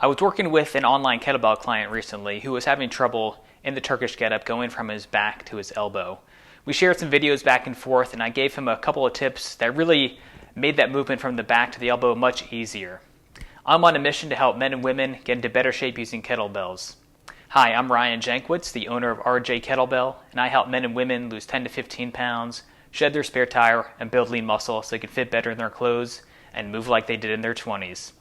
I was working with an online kettlebell client recently who was having trouble in the Turkish Getup going from his back to his elbow. We shared some videos back and forth, and I gave him a couple of tips that really made that movement from the back to the elbow much easier. I'm on a mission to help men and women get into better shape using kettlebells. Hi, I'm Ryan Jankwitz, the owner of RJ Kettlebell, and I help men and women lose 10 to 15 pounds, shed their spare tire, and build lean muscle so they can fit better in their clothes and move like they did in their 20s.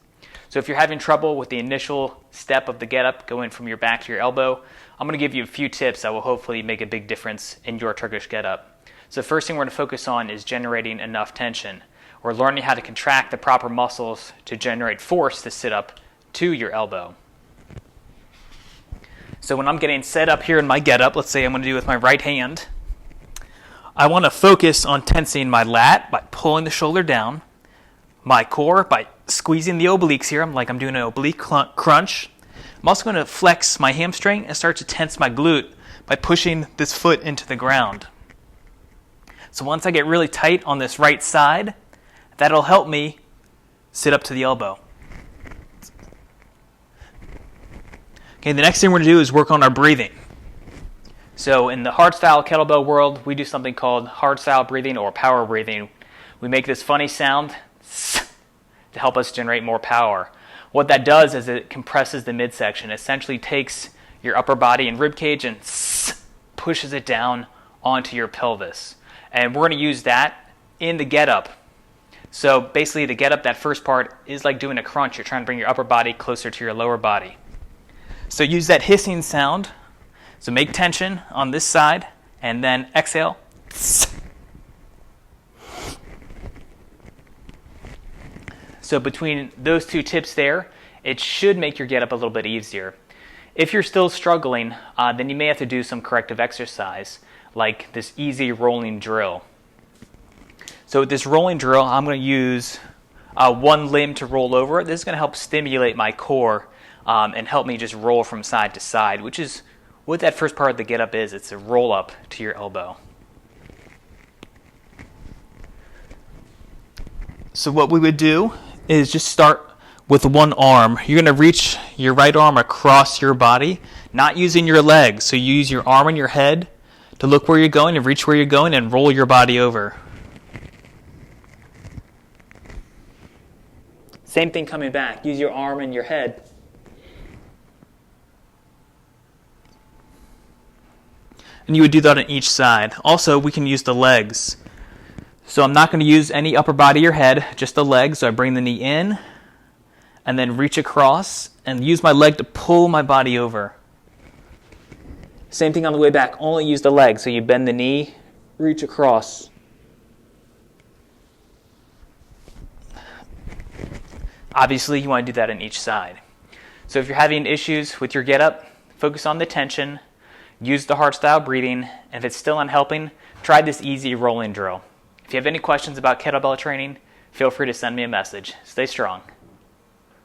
So if you're having trouble with the initial step of the get-up, going from your back to your elbow, I'm going to give you a few tips that will hopefully make a big difference in your Turkish get-up. So the first thing we're going to focus on is generating enough tension. We're learning how to contract the proper muscles to generate force to sit up to your elbow. So when I'm getting set up here in my get-up, let's say I'm going to do it with my right hand, I want to focus on tensing my lat by pulling the shoulder down, my core by squeezing the obliques here. I'm doing an oblique crunch. I'm also going to flex my hamstring and start to tense my glute by pushing this foot into the ground. So once I get really tight on this right side, that'll help me sit up to the elbow. Okay, the next thing we're going to do is work on our breathing. So in the hardstyle kettlebell world, we do something called hardstyle breathing or power breathing. We make this funny sound to help us generate more power. What that does is it compresses the midsection. It essentially takes your upper body and rib cage and pushes it down onto your pelvis. And we're going to use that in the get-up. So basically the get-up, that first part, is like doing a crunch. You're trying to bring your upper body closer to your lower body. So use that hissing sound. So make tension on this side and then exhale. So between those two tips there, it should make your get-up a little bit easier. If you're still struggling, then you may have to do some corrective exercise, like this easy rolling drill. So with this rolling drill, I'm going to use one limb to roll over. This is going to help stimulate my core and help me just roll from side to side, which is what that first part of the get-up is. It's a roll up to your elbow. So what we would do is just start with one arm. You're going to reach your right arm across your body, not using your legs. So you use your arm and your head to look where you're going and reach where you're going and roll your body over. Same thing coming back. Use your arm and your head. And you would do that on each side. Also, we can use the legs. So I'm not going to use any upper body or head, just the legs. So I bring the knee in and then reach across and use my leg to pull my body over. Same thing on the way back, only use the leg. So you bend the knee, reach across. Obviously, you want to do that on each side. So if you're having issues with your get-up, focus on the tension, use the hardstyle breathing, and if it's still not helping, try this easy rolling drill. If you have any questions about kettlebell training, feel free to send me a message. Stay strong.